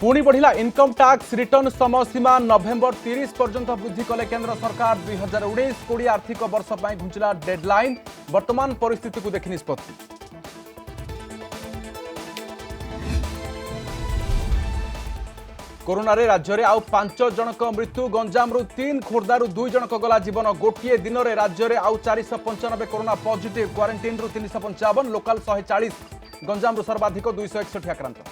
पुणी बढ़िला income tax return समय सीमा नवेम्बर 30 पर्यंत वृद्धि कले केंद्र सरकार 2019-20 आर्थिक वर्ष पर घुंचला डेडलाइन। वर्तमान परिस्थिति को देखि निष्पत्ति। कोरोना रे राज्य रे आउ 5 जनक मृत्यु। गंजाम 3, खोर्धार 2 जनक गला जीवन। गोटे दिन रे राज्य रे आउ 495 corona positive. Quarantine 355, local 140। Ganjam सर्वाधिक 261 आक्रांत।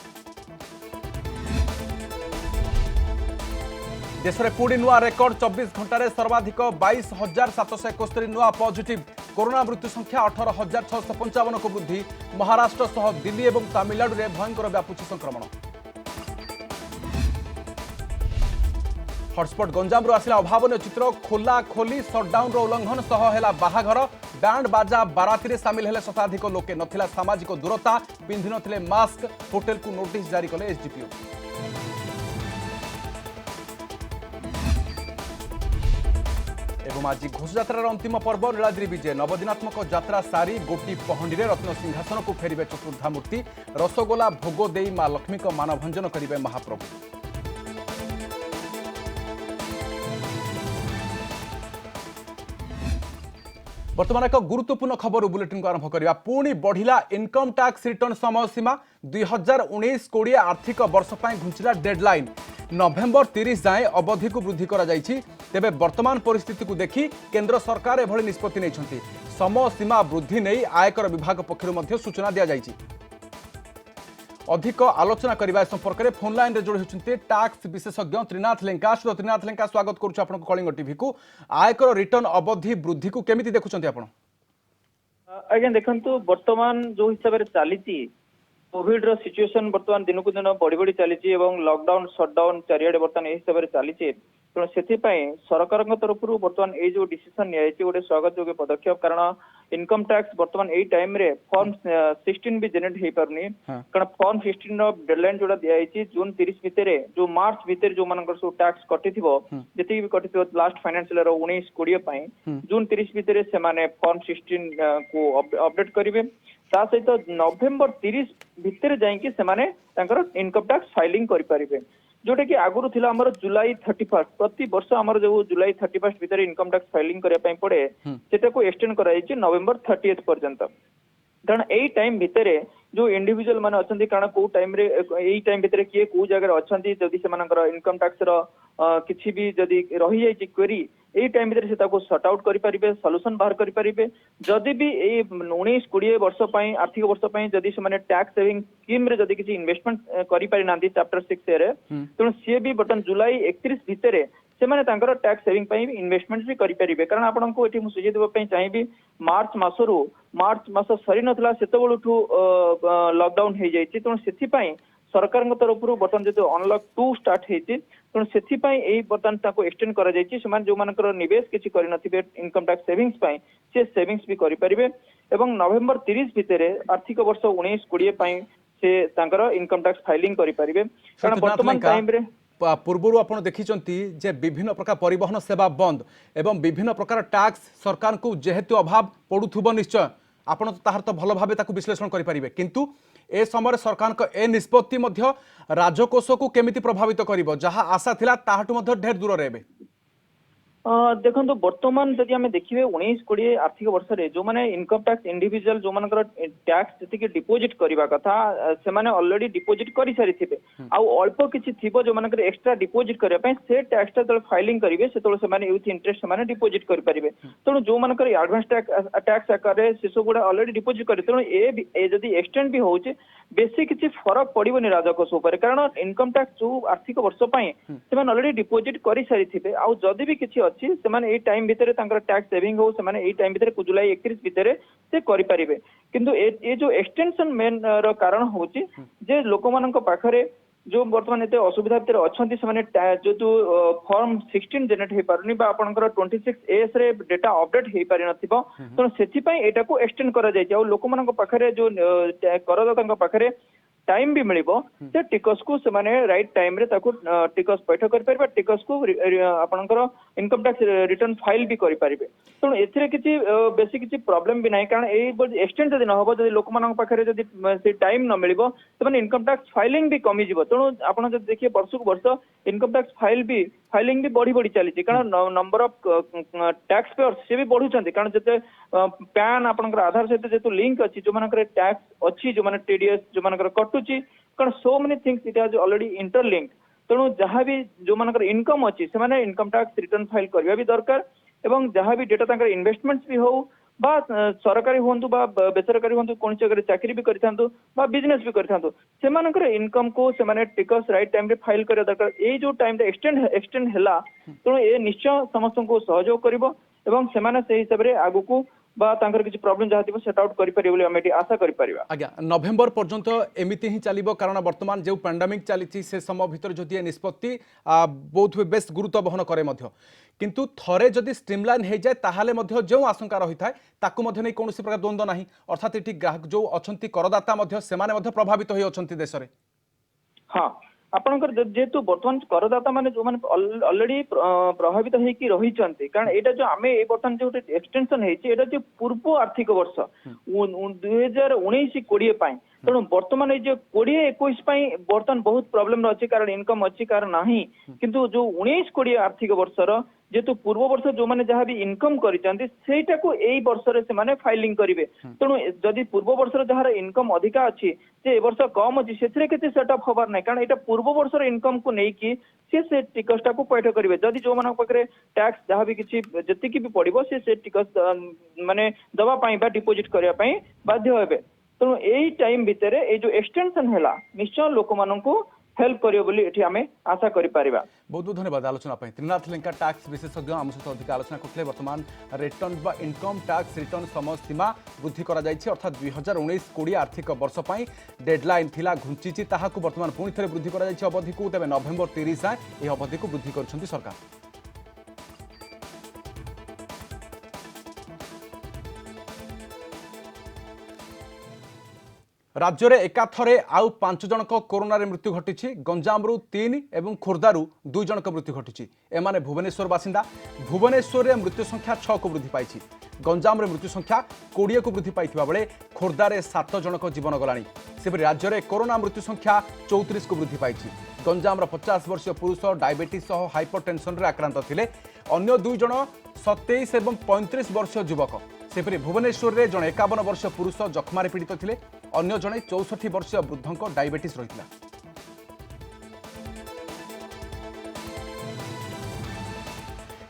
देश में पुणी नुआ रेकर्ड 24 घंटे सर्वाधिक 22,771 नुआ पॉजिटिव। कोरोना मृत्यु संख्या 18,655 को वृद्धि। महाराष्ट्र सह दिल्ली और तमिलनाडु में भयंकर व्यापुची संक्रमण। हॉटस्पॉट गंजाम आसिला अभावन चित्र। खोला खोली सटडाउन उल्लंघन सह है बाहाघर। बैंड बाजा बाराती में सामिल हेले शताधिक लोके। नथिला सामाजिक दूरता, पिंधि नथिले मास्क। होटेल को नोटिस जारी कले एसडीपीओ। एवं आज घोषयात्रार अंतिम पर्व नीलाद्री विजय। नवदिनात्मक यात्रा सारी गोटी पहंडी में रत्न सिंहासन को फेरिबे चतुर्धा मूर्ति। रसगोला भोग देई मां लक्ष्मी को मानभंजन करिवे महाप्रभु। वर्तमान एक गुरुत्वपूर्ण खबर बुलेटिन को आरंभ करवा। पुणी बढ़िला इनकम टैक्स रिटर्न समय सीमा। 2019-20 आर्थिक वर्ष पर घुंचला डेडलाइन। नवेम्बर 30 जाए अवधि को वृद्धि करा जायछि। तेबे वर्तमान परिस्थिति को देखि केंद्र सरकार एभली निष्पत्ति नेइछन्ति। समय सीमा वृद्धि नहीं आयकर विभाग पक्षरु मध्य सूचना दिया जायछि। अधिक आलोचना करने संपर्क में फोन लाइन रे जोड़ी होती टैक्स विशेषज्ञ त्रिनाथ लेंका। त्रिनाथ लेंका स्वागत करुच्छ आपन कलिंग टीवी को। आयकर रिटर्न अवधि वृद्धि को केमिति देखुछन्ति आपण? आज्ञा देखंतु वर्तमान जो हिसाब से चली कोविड रो सिचुएशन वर्तमान दिन को दिन बढ़ी बढ़ी चली एवं लॉकडाउन शटडाउन चारिआडे वर्तमान यही हिसाब से चली। तेणु से सरकार तरफ वर्तमान ये जो डिसीजन निया गोटे स्वागत योग्य पदक्षेप। कारण इनकम टैक्स वर्तमान यही टाइम रे फॉर्म 16 भी जेनेट हो पारनी। कारण फॉर्म 16 रो डेडलाइन जोड़ा दिया जून 30 भितर जो मार्च भितर जो मानकर सब टैक्स कटि जी भी कटि लास्ट फाइनेंशियल ईयर 19-20 जून 30 भितर से फॉर्म 16 को अपडेट करेंगे। ता सहित नवेम्बर 30 भितर जाइए से इनकम टैक्स फाइलिंग करें। जोटा कि आगुरी थिला हमर जुलाई 31 प्रति वर्ष हमर जो जुलाई 31 भितर इनकम टैक्स फाइलिंग करने पड़े सेटा को एक्सटेंड करा नवेम्बर 30 पर्यंत। कारण यही टाइम भितर जो इंडिविजुअल माने अछंती कारण को टाइम रे यही टाइम भितर किए को जगह अछंती जदि से मानकर इनकम टैक्स रो किछि भी जदि रही जाय क्वेरी यही टाइम भितर से ताको सॉर्ट आउट करि परिबे, सॉल्यूशन बाहर करि परिबे। जदि भी ए 19-20 वर्ष पई आर्थिक वर्ष पई जदि से माने टैक्स सेविंग स्कीम रे जदि किछि इन्वेस्टमेंट करि पारि नांती चैप्टर 6 रे तण सी भी बटन जुलाई 31 भितर से माने तांकर टैक्स सेविंग पई इन्वेस्टमेंट भी करि परिबे। कारण आपन को एठी मु सुझाव देबा पई चाहिबी मार्च मास सरी नथला सेतबळुठू लॉकडाउन हे जायछि। तण सेथि पई सरकार तरफ बर्तमान जो अनलॉक 2 स्टार्ट होती तेणु से बर्तमान एक्सटेंड कर जो मानकर निवेश किसी करनथिबे इनकम टैक्स सेविंग्स पई से सेविंग्स भी करि परिबे। एवं नवेम्बर 30 भितर आर्थिक वर्ष 19-20 पई से तांकर इनकम टैक्स फाइलिंग करि परिबे। कारण वर्तमान टाइम रे पूर्व आपण देखिचंती जे विभिन्न प्रकार परिवहन सेवा बंद एवं विभिन्न प्रकार टैक्स सरकार को जेहेतु अभाव पड़ुथुबो निश्चय आपण तो ताहार तो भल भाबे ताकू विश्लेषण करि परिबे। किंतु ए समय सरकार का ए निष्पत्ति मध्य राजकोष को केमिति प्रभावित करिवो जहाँ आशा थिला ताहाटु मध्य ढेर दूर रेबे? देखो बर्तमान जदि आम देखिए 19-20 आर्थिक वर्ष रे जो माने इनकम टैक्स इंडिविजुअल जो मानकर टैक्स जी डिपोजिट करवा कथा से माने ऑलरेडी डिपोजिट कर सारी थे अल्प किसी थी जो मानकर एक्स्ट्रा डिपोजिट करने से टैक्स जो फाइलिंग करेंगे से माने यूथ इंटरेस्ट से माने डिपोजिट करेंगे। तेणु जो मानकर एडवांस टैक्स आकार से सब गुड़ा ऑलरेडी डिपोजिट करे तेणु ए जदि एक्सटेंड भी हो बेसी किसी फरक पड़ोनी राजकोष उपर। कारण इनकम टैक्स जो आर्थिक वर्ष से ऑलरेडी डिपोजिट कर सारी थे आदि भी किसी से टाइम भितर टैक्स सेविंग हो से टाइम भितर जुलाई 31 भितर से करें। किंतु ये जो एक्सटेंशन मेन कारण हूँ जे लोक मान पाखरे जो बर्तमान एते असुविधा भितर अछंती से जो फॉर्म 16 जेनेट हो पारनी बा आपनकर 26A रे डेटा अपडेट हो पारि नथिबो तेणु सेथि पई एटा को एक्सटेंड करा जाय लोक मान पाखरे जो करदाता पाखरे टाइम भी मिलिबो से टिकस को से माने राइट टाइम रे ताको टिकस पैठ कर परबा टिकस को आपनकर इनकम टैक्स रिटर्न फाइल भी करि परिबे तो एथिरे किछि बेसी किछि प्रॉब्लम भी नाही कारण ए एक्सटेंड जदि न होबो जदि लोक मानक पाखरे जदि से टाइम न मिलिबो तो माने इनकम टैक्स फाइलिंग भी कमी जिवो तो आपण जदि देखिए वर्ष को वर्ष इनकम टैक्स फाइलिंग भी बढ़ी बढ़ी चली कारण नंबर ऑफ टैक्स पेयर्स से भी बढ़ुचंती कारण जते पैन आपनकर आधार सहित जेतु लिंक अछि जो मानकर टैक्स अछि जो माने टीडीएस जो मानकर कटुची कारण so many things it has already interlinked तेणु जहाँ भी जो मानकर इनकम अच्छी से माने इनकम टैक्स रिटर्न फाइल करबा भी दरकार एवं जहाँ भी डेटा तांकर इन्वेस्टमेंट्स भी हो बा सरकारी हुंतु बा बेसरकारी हुंतु कोन जगह चाकरी भी करिथांतु बा बिजनेस भी करिथांतु से मानकर इनकम को से माने टिकस राइट टाइम रे फाइल करे दरकार ए जो टाइम रे एक्सटेंड हैला तेणु ए निश्चय समस्त को सहयोग करिवो एवं से माने से हिसाब रे आगु को बा तांकर किछि प्रॉब्लम जहाँ थी सेट आउट करि परिबो बोली हम एटी आशा करि परिबा आज्ञा नवेम्बर पर्यंत एमिति ही चलिबो कारण वर्तमान जो पैंडेमिक चली से समय भितर जदि निष्पत्ति बहुत बेस गुरुत्व बहन करे मध्य किंतु थरे जदि स्ट्रीमलाइन हो जाए ताहाले मध्य जो आशंका रही थाए ताकु मध्य नहीं कौन प्रकार द्वंद्व नहीं अर्थात ये ग्राहक जो अच्छा करदाता मध्य सेमाने मध्य प्रभावित हो अच्छा देश में हाँ आपनकर जेतु वर्तमान करदाता माने जो माने ऑलरेडी प्रभावित होइकी रहिचंती कारण एटा जो आमे ए वर्तमान जो एक्सटेंशन हेछि एटा जो पूर्व आर्थिक वर्ष 2019 20 पाई तेणु वर्तमान ये जो 2021 पाई वर्तमान बहुत प्रॉब्लम अछि कारण इनकम अछि कारण नाही किंतु जो 19 20 आर्थिक वर्षर जेतु पूर्व वर्ष जो माने जहाँ भी इनकम करिचंती सेटा को एई वर्ष रे से माने फाइलिंग करिवे तेणु जदि पूर्व वर्ष जहाँ इनकम अधिका अछि जे ए वर्ष कम अछि सेथरे केते सेटअप होबार नै कारण एटा पूर्व वर्ष इनकम को नै कि से टिकसटा को पैठ करिवे जदि जो मानक पाखरे टैक्स जहाँ भी किछि जति भी पड़िबो से टिकस माने दवा पाई बा डिपोजिट करिया पाई बाध्य हेबे तेणु एई टाइम भितरे ए जो एक्सटेंशन हैला निश्चय लोक माननको हेल्प करियो बोली एठी हमें आशा करि परिबा बहुत बहुत धन्यवाद आलोचना पे त्रिनाथ लेंका टैक्स विशेषज्ञ आम सहित अधिक आलोचना करते वर्तमान रिटर्न बा इनकम टैक्स रिटर्न समय सीमा वृद्धि करा जायछि अर्थात 2019-20 आर्थिक वर्ष पई डेडलाइन थिला घुंचीची ताहाकु वर्तमान पुणी थरे वृद्धि करा जायछि अवधि को तबे नवेम्बर 30 जाय ए अवधि को वृद्धि करछन्ती सरकार राज्य में एकाथरे आउ 5 जनक कोरोना रे मृत्यु घटी गंजामरू 3 और खोर्धारू 2 जनक मृत्यु घटी एमाने भुवनेश्वर बासिंदा भुवनेश्वर में मृत्यु संख्या 6 को वृद्धि पाई गंजाम रे मृत्यु संख्या 20 को वृद्धि पाई बेले खोर्धार 7 जनक जीवन गलानी सेपरि राज्य में कोरोना मृत्यु संख्या 34 को वृद्धि पाई गंजाम 50 वर्षीय पुरुष डायबिटीज सह हाइपरटेंशन रे आक्रांत थिले अन्य 2 जन 27 और 35 वर्षीय युवक सेपरि भुवनेश्वर में जड़े 51 वर्षीय पुरुष जखमारे पीड़ित थिले अन्य जड़े 64 वर्षीय वृद्धों डायबिटीज रही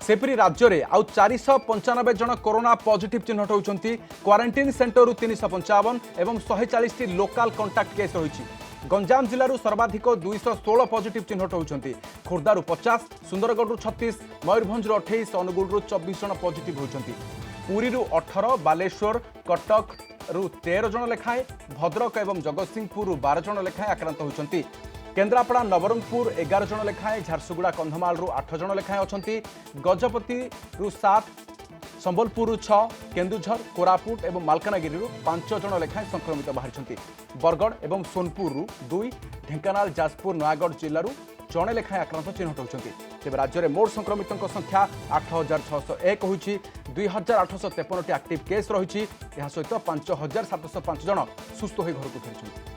सेपरि राज्य में आउ 495 जन कोरोना पॉजिटिव चिन्हट होती क्वारंटाइन सेंटर 355 और 140 लोकाल कंटाक्ट केस रही गंजाम जिलूर सर्वाधिक 216 पॉजिटिव चिन्हट होती खोर्धारू 50 सुंदरगढ़ 36 मयूरभंज 28 अनुगुल 24 जन पॉजिटिव होती पुरी 18 बालेश्वर कटक रु 13 जन लेखाएं भद्रक और जगतसिंहपुर 12 जन लेखाएं आक्रांत होती केन्द्रापड़ा नवरंगपुर 11 जन लेखाएं झारसुगुड़ा कंधमाल 8 जन लेखाएं अच्छा गजपति 7 संबलपुर 6 केन्दुझर कोरापुट और मालकानगिरी 5 जन लेखाएं संक्रमित बाहरी बरगढ़ और सोनपुर 2 ढेंकानाल जाजपुर नयागढ़ जिलूर जड़े लेखाएं आक्रांत चिन्हट होती तेज राज्य में मोट संक्रमितों संख्या 8601 होती 2853 एक्टिव केस रही सहित 5705 जन सुस्थ हो घर को फेरी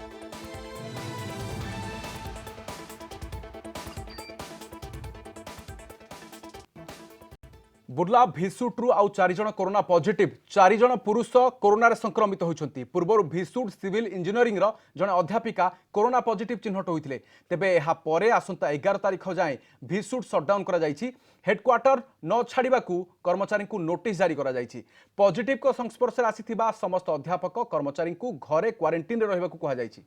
बुर्ला भिसुट्रु आउ 4 जन कोरोना पॉजिटिव 4 जन पुरुष कोरोना संक्रमित होती पूर्व भिसुट सिविल इंजीनियरिंग जड़े अध्यापिका कोरोना पॉजिटिव चिन्हट होते तेबे यह परे आसंता 11 तारीख जाए भिसुट सटडाउन करा जायछि हेडक्वार्टर न छाड़ा कर्मचारी को नोटिस जारी करा जायछि पॉजिटिव को संस्पर्श आसीथिबा समस्त अध्यापक कर्मचारी को घरे क्वारंटाइन रे रहबाकू कहा जायछि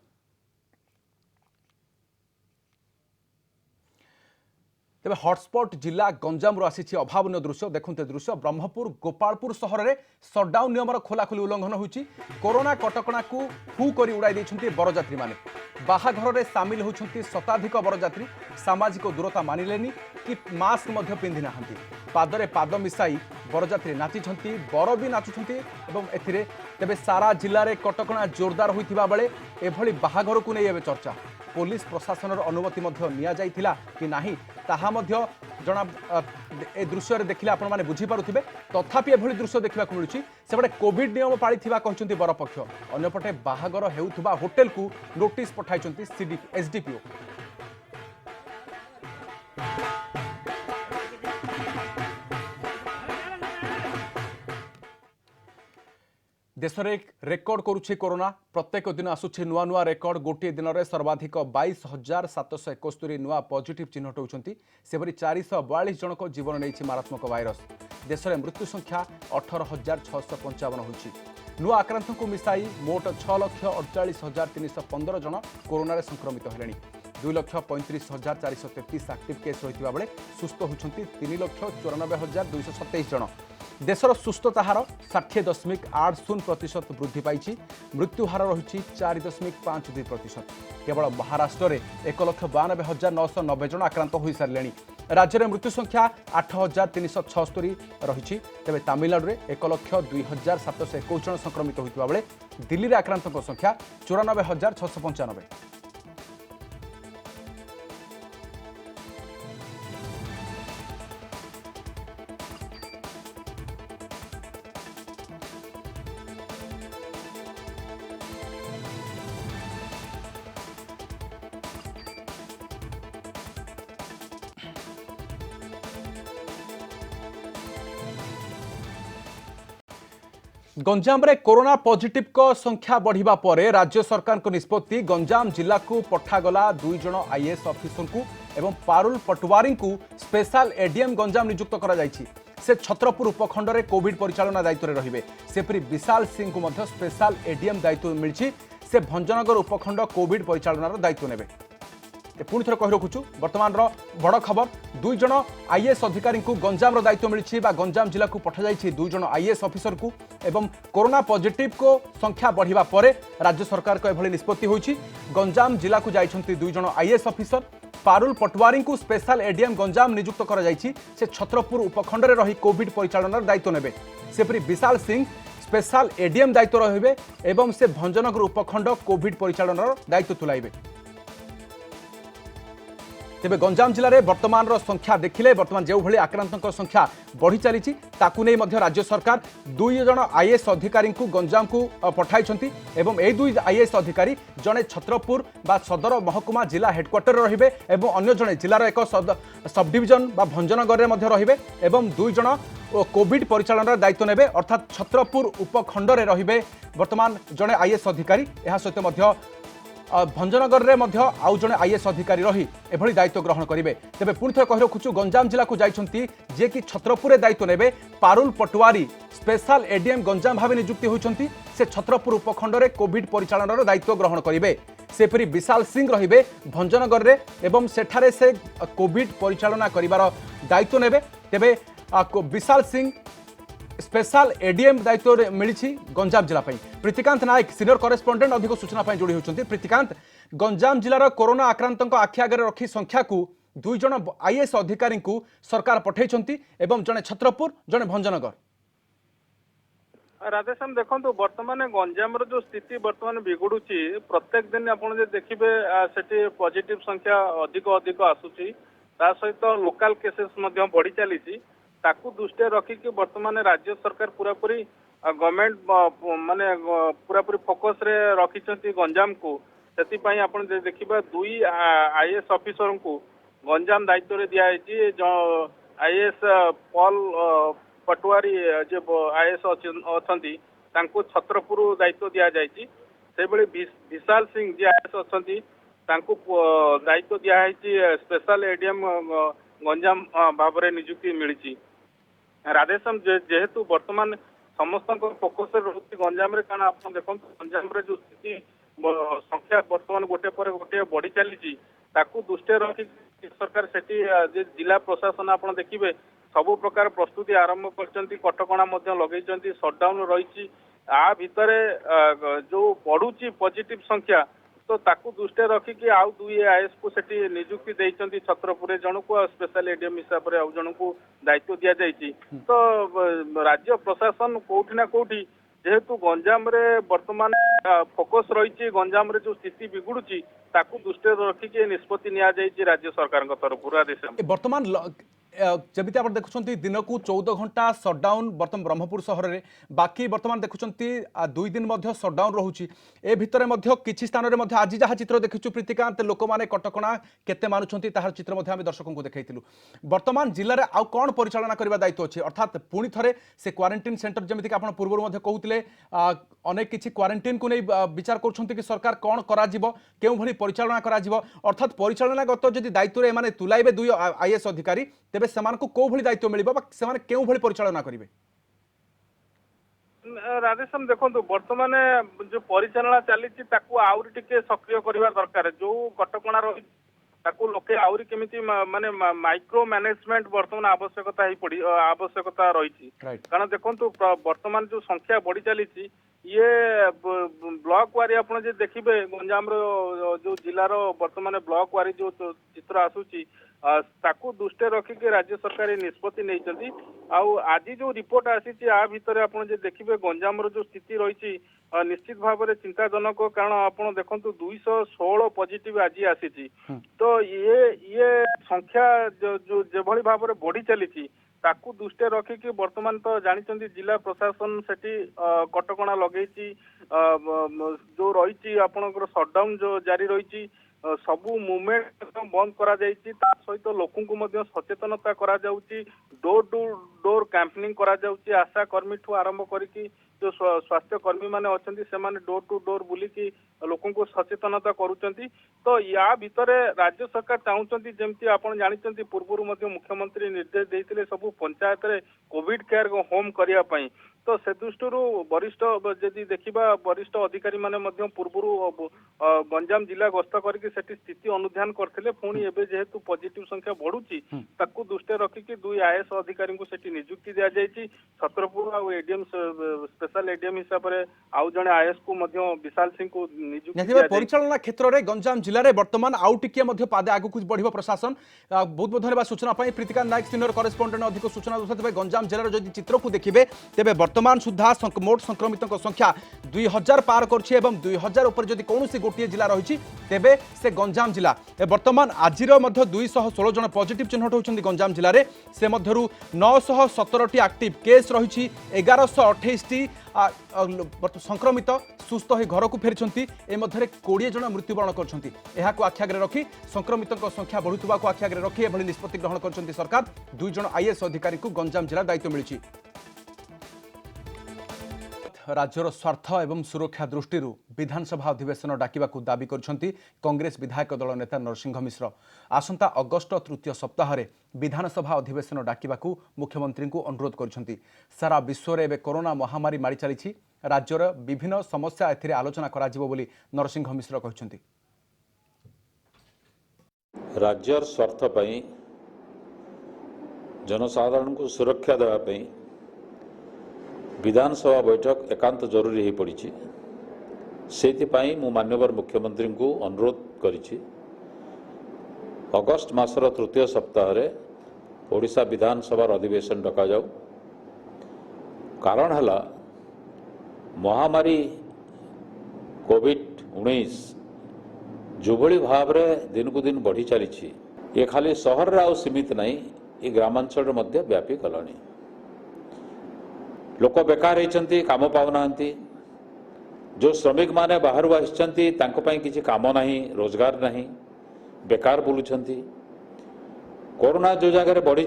तेज हटस्पट जिला गंजाम आसी अभावन दृश्य देखते दृश्य ब्रह्मपुर गोपालपुर सहर में सटडाउन नियमर खोलाखोली उल्लंघन होती कोरोना कटकणा को फू कर उड़ाई देते बरजात्री माने बाहाघर में सामिल होती शताधिक बरजात्री सामाजिक दूरता मानिलेनी कि मास्क मध्य पिंधि ना पादरे पाद मिसाई बरजात्री नाचिंट बर भी नाचुंट एथिरे तेबे सारा जिले में कटकणा जोरदार होता बेले एभली बाहाघर को नहीं चर्चा पुलिस प्रशासन अनुमति निया कि नाही ताहा मध्य जना ए दृश्य देखिले आपण माने बुझी पारुथिबे तथापि एभली दृश्य देखा मिलूँ सेपटे कोविड नियम पाड़ी कहते बरपक्ष अन्यपटे बाहागर हेउथुबा होटेल को नोटिस पठाई एसडीपीओ। देश में रेकर्ड करुछि कोरोना प्रत्येक दिन आसुछि नुआ नुआ रेकर्ड गोटे दिन में सर्वाधिक 22,771 नुआ पॉजिटिव चिन्हट होती सेपरी 442 जनक जीवन नहीं मारात्मक भाइरस देश में मृत्यु संख्या 18,655 होती नुआ आक्रांत को मिसाई मोट 6,48,315 जन कोरोना संक्रमित हेले 2,35,433 एक्टिव केस रही बेले सुस्थ होती 3,94,227 जन देशर सुस्थता हार 60.80% वृद्धि पाई मृत्यु हार रही 4.52% केवल महाराष्ट्र में 1,92,990 जन आक्रांत हो सारे राज्य में मृत्यु संख्या 8,376 रही तेज तमिलनाडु में 1,02,721 जन संक्रमित होता बेले दिल्ली में आक्रांतों संख्या 94,695। गंजाम रे कोरोना पॉजिटिव को संख्या बढ़िबा परे राज्य सरकार को निष्पत्ति गंजाम जिला को पठागला 2 जन आईएएस ऑफिसर को एवं पारुल पटवारी को स्पेशल एडीएम गंजाम नियुक्त करा जायछि से छत्रपुर उपखंड रे कोविड परिचालना दायित्व रे रहिबे सेपरी विशाल सिंह को मध्य स्पेशल एडीएम दायित्व मिलछि से भंजनगर उपखंड कोविड परिचालनार दायित्व नेबे पुणी थर कही रखुचु वर्तमान बड़ खबर 2 जन आईएएस अधिकारी को गंजाम दायित्व मिली गंजाम जिला को पठा जाइए 2 जन आईएएस ऑफिसर को एवं कोरोना पॉजिटिव को संख्या बढ़िबा परे राज्य सरकार को एभली निष्पत्ति होइछि गंजाम जिला को जाइछन्ति 2 जन आईएएस ऑफिसर पारुल पटवारी को स्पेशल एडीएम गंजाम नियुक्त करा जाइछि से छत्रपुर उपखंड रे रही कोविड परिचालनार दायित्व नेबे सेपरी विशाल सिंह स्पेशल एडीएम दायित्व रहिबे एवं से भंजनगर उपखंड कोविड परिचालनार दायित्व तुलाइबे। तेबे गंजाम जिले में वर्तमान संख्या देखिले वर्तमान जो भली आक्रांतों संख्या बढ़ी चली मध्य राज्य सरकार 2 जन आईएएस अधिकारी को गंजाम को पठाई एवं ए 2 आईएएस अधिकारी जड़े छत्रपुर बा सदर महकुमा जिला हेडक्वार्टर रहिबे एवं अन्य जड़े जिलार एक सब डिविजन बा भंजनगर में रहिबे एवं 2 जन कोविड परिचालनार दायित्व नेबे अर्थात छत्रपुर उपखंड में रहिबे वर्तमान जड़े आईएएस अधिकारी यह सहित भंजनगर में आउ जड़े आईएएस अधिकारी रही एभली दायित्व ग्रहण करेंगे तेज पुणी थे कही रखुचु गंजाम जिला को जाइछन्ति जे कि छत्रपुर दायित्व नेबे पारुल पटवारी स्पेशल एडीएम गंजाम भाव नियुक्ति होइछन्ति से छत्रपुर उपखंड में कोविड परिचालनार दायित्व ग्रहण करेंगे सेपरी विशाल सिंह रहिबे भंजनगर में एवं सेठारे से कोविड परिचालना करिवार दायित्व नेबे तेबे विशाल सिंह स्पेशल एडीएम दायित्व मिली गंजाम जिला प्रीतिकांत नायक सीनियर करेस्पोंडेंट अधिक सूचना जोड़ी होती प्रीतिकांत गंजाम जिलार कोरोना आक्रांतों आखि आगे रखी संख्या को 2 जन आईएएस अधिकारी को सरकार पठाई एवं जड़े छत्रपुर जड़े भंजनगर। राधेश्याम देखो बर्तमान गंजाम जो स्थिति बर्तमान बिगुड़ी प्रत्येक दिन आप देखिए से पॉजिटिव संख्या अधिक अधिक आसूची सहित लोकल केसेस बढ़ी चली ताकू दृष्टि रखिकी बर्तमान राज्य सरकार पूरापूरी गवर्नमेंट माने पूरापूरी फोकस रे रखिछंती गंजाम को सेति आप देखिए 2 आईएएस ऑफिसर को गंजाम दायित्व रे दिया जो आईएएस पॉल पटवारी जो आईएएस अच्छी छत्रपुर दायित्व दि जाइए से विशाल सिंह जी आईएएस अच्छी दायित्व दिखाई स्पेशल एडीएम गंजाम भाव में नियुक्ति मिली। राधेश्याम जेहेतु वर्तमान समस्त फोकस रही गंजाम रे कारण आप देखो गंजाम रे जो स्थिति संख्या वर्तमान गोटे पर गोटे बढ़ी चली दृष्टि रखी सरकार सेठी जिला प्रशासन आपण देखिबे सबु प्रकार प्रस्तुति आरंभ करचंती कटकणा मध्य लगेइचंती शटडाउन रहिछि आ भितरे जो बढ़ुची पॉजिटिव संख्या तो ताकू दृष्टि रखिकी आउ 2 आईएएस को सेठी नियुक्ति देइचंती छत्रपुर जनकू स्पेशल एडीएम हिसाब रे आउ जनकू दायित्व दिया जाइछि तो राज्य प्रशासन कोठी ना कोठी जेहेतु गंजाम रे वर्तमान फोकस रही गंजाम रे जो स्थिति बिगुड़ुची ताकू दृष्टि रखिकी निष्पत्ति निया जाइछि राज्य सरकार तरफ आदेश वर्तमान जमी आप देखुं दिन को 14 घंटा सटडाउन बर्तमान ब्रह्मपुर सहर में बाकी वर्तमान देखुं 2 दिन सटडाउन रोचे ए भितर किसी स्थान में आज जहाँ चित्र देखु प्रीतिकांत लोक मैंने कटकणा केते मानुंट तार चित्र आम दर्शकों को देखा वर्तमान जिले में आउ कौन परिचालना करने दायित्व अच्छे अर्थात पुणी थे से क्वारंटाइन सेंटर जमीक आप पूर्व कहते अनेक किसी क्वारंटाइन को नहीं विचार कर सरकार कौन करो परिचालना करा अर्थात परिचालनागत जदि दायित्व में तुलाइबे 2 आईएएस अधिकारी तेबे सेमानकु को भली दायित्व मिलिबा बा सेमाने केउ भली परिचालना करिवे राधेश्याम देखो वर्तमान जो परिचालना चली ताकू आउरी टिके सक्रिय करबा दरकार जो कटकणा रही ताकू लोके आउरी केमिति माने माइक्रो मैनेजमेंट वर्तमान आवश्यकता रही कारण देखो वर्तमान जो संख्या बढ़ी चली ये ब्लॉक वारी आप देखिए गंजाम जो जिलार वर्तमान ब्लॉक वारी जो चित्र आसूची ताकू दृष्टि रखिक राज्य सरकार निष्पत्ति नहीं आज जो रिपोर्ट आसी भितर आप देखिए गंजाम जो स्थिति रही निश्चित भाव में चिंताजनक कारण आप देखो 216 पॉजिटिव आज आसी तो ये संख्या जो भाव में बढ़ी चली ताकू दृष्टि रखिकी वर्तमान तो जानते जिला प्रशासन सेठी कटकणा लगे जो रही आपणकर सटडाउन जो जारी रही सबू मूवमेंट बंद करा जायछि ता सहित लोकन को मध्य सचेतनता करा जाउछि डोर टू डोर कैंपेनिंग करा जाउछि आशा कर्मी ठू आरंभ करिकी जो स्वास्थ्य कर्मी माने अछंती से माने डोर टू डोर बुलिकी लोकन को सचेतनता करूचंती तो या भितरे राज्य सरकार चाहूचंती जेमती आपण जानिचंती पूर्वरु मध्य मुख्यमंत्री निर्देश देइतिले सबु पंचायत रे कोविड केयर होम करिया पई तो से दृष्टि वरिष्ठ जदि देखा वरिष्ठ अधिकारी माने मध्य पूर्वरु गंजाम जिला गस्त करके सेठी स्थिति अनुध्यान करथिले पुणी एबे जेहेतु पॉजिटिव संख्या बढ़ुची ताकू दृष्टि रखिकी 2 आईएएस अधिकारी को सेठी नियुक्ति दिया जायछि छत्रपुर आ एडीएम स्पेशल एडीएम हिसाब रे आउ जने आईएएस को मध्य विशाल सिंह को नियुक्ति दिया परिचालना क्षेत्र में गंजाम जिले में वर्तमान आउ टिके मध्य पादे आगु कुछ बढ़िबो प्रशासन बहुत बहुत धन्यवाद सूचना पाई प्रीतिकांत नायक सीनियर करेस्पोंडेंट अधिक सूचना देते गंजाम जिले जदि चित्र को देखिए तेबे वर्तमान सुधा मोट संक्रमित संख्या 2000 पार करछि एवं 2000 ऊपर जदि कौनसी गोटे जिला रही तेबे से गंजाम जिला वर्तमान आज 216 जन पॉजिटिव चिन्हट होती गंजाम जिले में से मध्यरु 917 एक्टिव केस रही 1128 संक्रमित सुस्थ हो घर को फेरी ए मध्य 20 जन मृत्युवरण कर आख्याग्रे रखी संक्रमित संख्या बढ़ुवा आख्याग्रे रखी एभली निष्पत्ति ग्रहण कर सरकार 2 जन आईएएस अधिकारी को गंजाम जिला दायित्व मिली राज्यर स्वार्थ एवं सुरक्षा दृष्टि विधानसभा अधिवेशन डाकिबा दाबी करछंती कांग्रेस विधायक दल नेता नरसिंह मिश्र आसंता अगस्ट तृतीय सप्ताह रे विधानसभा अधिवेशन डाकिबा मुख्यमंत्री को अनुरोध करछंती सारा विश्व रे कोरोना महामारी मारी चली राज्यर विभिन्न समस्या एथिरे आलोचना कराजिबो बोली नरसिंह मिश्र कहछंती राज्यर स्वार्थ पई जनसाधारण को सुरक्षा देवा पई विधानसभा बैठक एकांत जरूरी हो पड़ी से मु माननीय मुख्यमंत्री को अनुरोध करिछि अगस्ट मासर तृतीय सप्ताह रे ओडिशा विधानसभा अधिवेशन डका जाऊ कारण है महामारी कोविड-19 जो भली भाव रे दिन को दिन बढ़ी चली ये खाली सहर रे सीमित नहीं ये ग्रामांचल मध्य व्यापी गलानी लोक बेकार होती काम पाऊना जो श्रमिक माने बाहर आसछंती किसी काम नहीं रोजगार नहीं बेकार बुलुछंती कोरोना जो जगह बढ़ी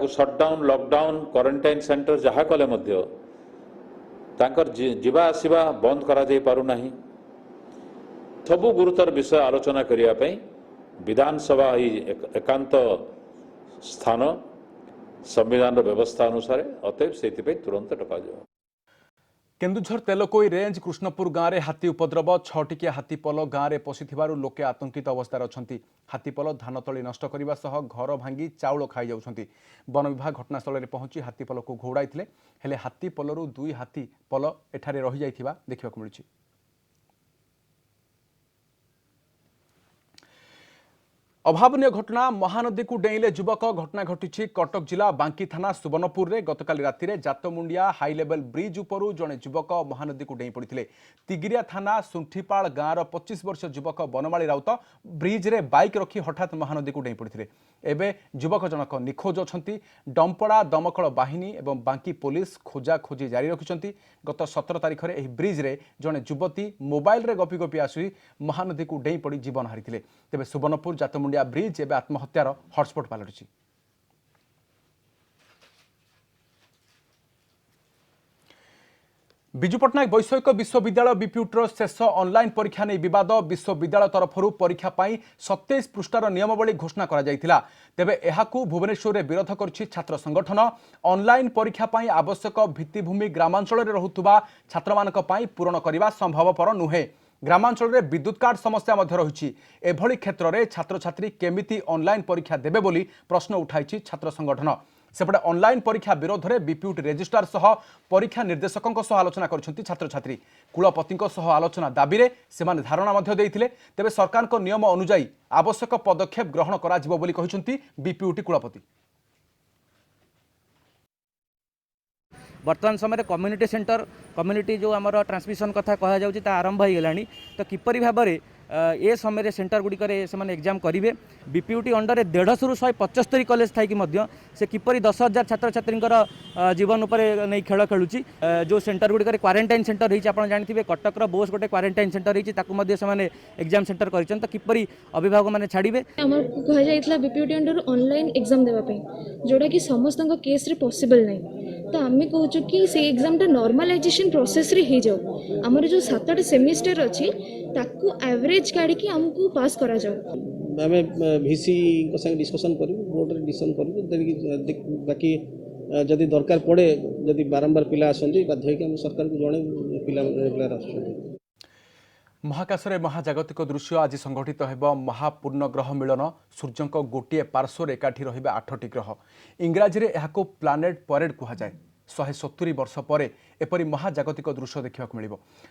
सटडाउन लॉकडाउन क्वारंटाइन सेंटर जहाँ कले मध्य जीवा आसवा बंद करा जाई पारु नहीं सबु गुरुतर विषय आलोचना करने विधानसभा एकांत स्थान संविधान व्यवस्था अनुसार अतएव से तुरंत डका जाओ। केन्दुझर तेलकोई रेंज कृष्णपुर गाँव में हाथी उपद्रव 6टिकिया हाथीपल गाँव में पशिथिबारु लोके आतंकित अवस्था अच्छा हाथीपल धान तली नष्ट करने सह घर भांगी चाउल खाई जाउछंती। वन विभाग घटनास्थल में पहुंची हाथीपल को घोड़ाई हेले हाथीपलरू 2 हाथीपल एठारे रही जाइथिबा देखिबाकु मिलुछि। अभावनीय घटना महानदी को डेईले युवक घटना घटी कटक जिला बांकी थाना सुवर्णपुर में गतकाली राति में जातमुंडिया हाई लेवल ब्रिज उपरू जड़े युवक महानदी को डेई पड़ते। तिगिरिया थाना सुंठीपाल गाँवर 25 वर्ष युवक बनमाली राउत ब्रिज रे बाइक रखी हठात महानदी को डेई पड़ते। एवं युवक जनक निखोज अच्छा। डंपड़ा दमकल बाहिनी और बांकी पुलिस खोजाखोजी जारी रखिंट। गत 17 तारिख में ब्रिज रे जड़े युवती मोबाइल रे गपी गपी आसी महानदी को डेई पड़ी जीवन हारी। तेज सुवर्णपुर जातमुंडिया ब्रिज एवं आत्महत्यार हटस्पट पलटि। विजु पट्टनायक वैषयिक विश्वविद्यालय विप्यूटर शेष ऑनलाइन परीक्षा नहीं विवाद विश्वविद्यालय तरफर परीक्षा पाई 27 पृष्ठार नियमावली घोषणा करा जायतिला। तेबे एहाकू भुवनेश्वर में विरोध करछि छात्र संगठन। ऑनलाइन परीक्षा पाई आवश्यक भित्तिभूमि ग्रामांचल में रहुतुबा छात्रमानक पाई पूरण करने संभवपर नुहे। ग्रामांचल में विद्युत कार्ड समस्या मध्य रही। एभली क्षेत्र में छात्र छात्री केमिति ऑनलाइन परीक्षा देबे बोली प्रश्न उठाई छात्र संगठन। सेपटे ऑनलाइन परीक्षा विरोध में विप्यूट रेजिस्ट्रार सह परीक्षा निर्देशकों सह आलोचना करछंती छात्र छात्री। कुलपतियों सह आलोचना दाबी रे सेमाने धारणा मध्य देइथिले। तेबे सरकार को नियम अनुसार आवश्यक पदक्षेप ग्रहण करा जिवो बोली कहिसंती विप्यूटी कुलपति। वर्तमान समय कम्युनिटी सेंटर कम्युनिटी जो आमर ट्रांसमिशन कथा कह जाउछि ता आरंभ हो गलानी। तो किपरि भाव में ए समय सेंटर गुड़िक से एग्जाम करेंगे। बीपीयूटी अंडर 150 रु 175 कॉलेज थी से किपरि 10,000 छात्र छात्री जीवन उपर नहीं खेल खेलुची। जो सेंटर गुड़िक क्वारंटाइन सेंटर रही आप जानते कटकर बोस गोटे क्वारंटाइन सेंटर रही से एग्जाम सेंटर कर तो किपरि अभिभावक मैंने छाड़े। कहुला बीपीयूटी अंडर ऑनलाइन एग्जाम देवाई जोटा कि समस्त केस रे पॉसिबल नहीं। तो आम कहूँ कि से एग्जामटा नॉर्मलाइजेशन प्रोसेस रे हो जाओ। आमर जो 7टा सेमिस्टर अच्छी ताकू एवरेज काढ़ी आमको पास करा जाओ। आम भिसी संगे डिस्कसन कर बोर्ड रे डिस्कसन कर बाकी जदि दरकार पड़े जदि बारंबार पिला आसती बाध्य हम सरकार को जड़े पिला रेगुलर आस। महाकाश में महाजागतिक दृश्य आज संघटित हो महापूर्णग्रह मिलन। सूर्य गोटे पार्श्वर एकाठी रही 8टी ग्रह। इंग्राजी में यह प्लानेट परेड कहुए। 170 वर्ष पर एपरी महाजागतिक दृश्य देखा मिल।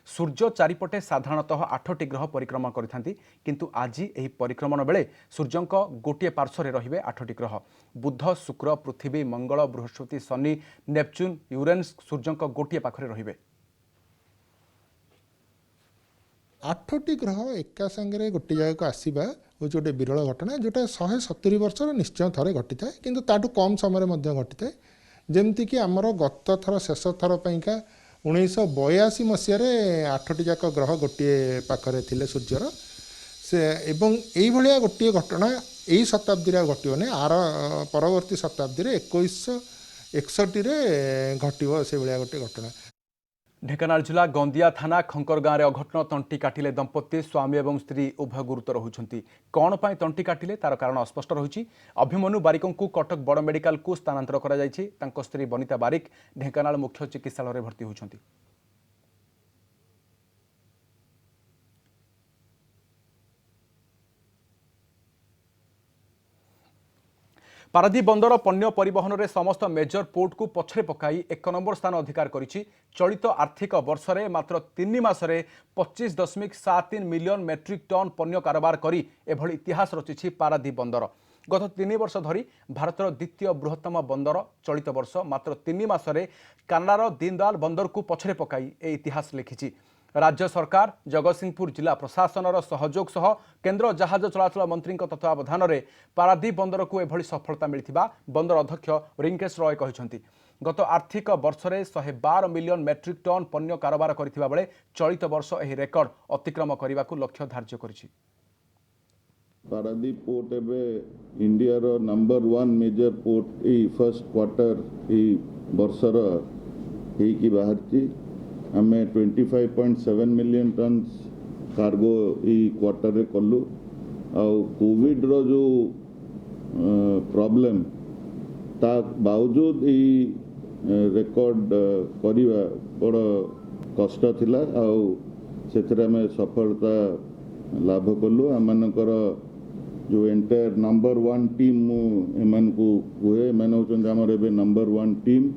सूर्य चारिपटे साधारणतः 8टी ग्रह परिक्रमा करिथांती किंतु आज एही परिक्रमण बेले सूर्य गोटे पार्श्वर रहिबे 8टी ग्रह। बुध शुक्र पृथ्वी मंगल बृहस्पति शनि नेपच्यून यूरेनस सूर्य गोटे पाखरे रहिबे। 8टी ग्रह एका संगे गोटे जगह को आसवा हूँ गोटे विरल घटना जोटा 170 वर्ष निश्चय थे घटी थाए किंतु ताठू कम समय जमती थाए। जमतीक आमर गत थर शेष थर पाइका 1982 मसीह 8टी जाक ग्रह गोटे पाखरे थिले सूर्यर से एवं यही भाया गोटे घटना यही शताब्दी घटने आर परवर्ती शताब्दी 2161 घटव से भाया गोटे घटना। ढेंकानाल जिला गंदिया थाना खंकर गाँव में अघटन तंटी काटिले दंपति स्वामी और स्त्री उभय गुरुतर होती। कौन पाई तंटी काटिले तार कारण अस्पष्ट रही। अभिमन्यु बारिकों को कटक बड़ मेडिकल को स्थानांतर करा जायछि। तांको स्त्री बनिता बारिक ढेंकानाल मुख्य चिकित्सालय भर्ती होती। पारादीप बंदर पण्य परिवहन में समस्त मेजर पोर्ट को पछरे पकाई 1 नंबर स्थान अधिकार करिछि। चलित आर्थिक वर्ष में मात्र 3 मासरे 25.73 मिलियन मेट्रिक टन पण्य कारोबार करी एभली इतिहास रचिछि पारादीप बंदर। गत 3 वर्ष धरी भारतर द्वितीय बृहत्तम बंदर चलित वर्ष मात्र 3 मासरे कानाडार दीनदयाल बंदर को पछरे पकाई ए इतिहास लिखिछि। राज्य सरकार जगतसिंहपुर जिला प्रशासनर सहयोग सह केन्द्र जहाज चलाचल मंत्री तत्वावधान में पारादीप बंदर को एभली सफलता मिलिथिबा बंदर अध्यक्ष रिंकेश रॉय कहते। गत आर्थिक वर्ष में 112 मिलियन मेट्रिक टन पण्य कारोबार करथिबा बेले चलित वर्ष एही रेकर्ड अतिक्रम करने को लक्ष्य धार्य करिछि। पारादीप पोर्ट एबे इंडिया रो नंबर 1 मेजर पोर्ट ए फर्स्ट क्वार्टर ए वर्षर हे की बाहरची आम 25.7 मिलियन टन कार्गो ई क्वार्टर रे कलु। कोविड रो जो प्रॉब्लम ता बावजूद ई रेकॉर्ड करिवा बड़ कष्ट थिला आउ सेथरे आमे सफलता लाभ कलु आमनकर जो एंटायर नंबर 1 टीम एमन को हुए एमन होचन हमर एबे नंबर 1 टीम।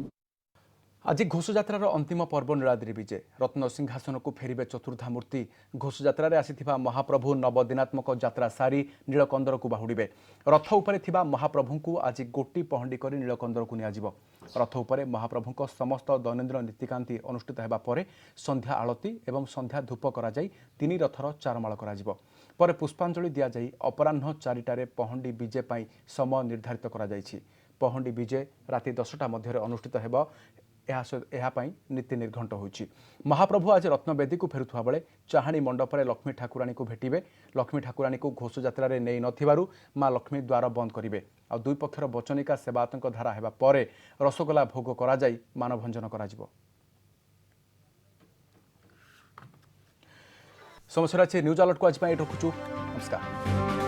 आज घोषयात्रार अंतिम पर्व नीलाद्री विजे रत्न सिंहासन को फेरिबे चतुर्धामूर्ति घोषयात्रार आसिथिबा महाप्रभु नवदिनात्मक यात्रा सारी नीलकंदर को बाहुड़िबे रथ उपरे थिबा महाप्रभु को आज गोटी पहंडी करी नीलकंदर को नियाजिबो रथ उपरे महाप्रभु समस्त दैनंदिन नीतिकांति अनुष्ठित हेबा परे संध्या आळती एवं संध्या धूप करा जाई तीन रथर चारमाळ करा जिवो परे पुष्पांजलि दिया जाई अपराह्न 4टारे पहंडी विजे पई समय निर्धारित करा जाईछि पहंडी विजे राति 10टा मध्य अनुष्ठित हेबो नीति निर्घंट होइछि महाप्रभु आज रत्नवेदी को फेरुथुवा बेले चाहाणी मंडप में लक्ष्मी ठाकुराणी को भेटिबे लक्ष्मी ठाकुराणी को घोषयात्रा रे नै नथिबारु मां लक्ष्मी द्वार बंद करिवे आ दुई पक्षर बचनिका सेवातंक धारा हेबा परे रसगोला भोग करा जाई मानभंजन करा जिवो। समस्या न्यूज अलर्ट को आज रखुछु नमस्कार।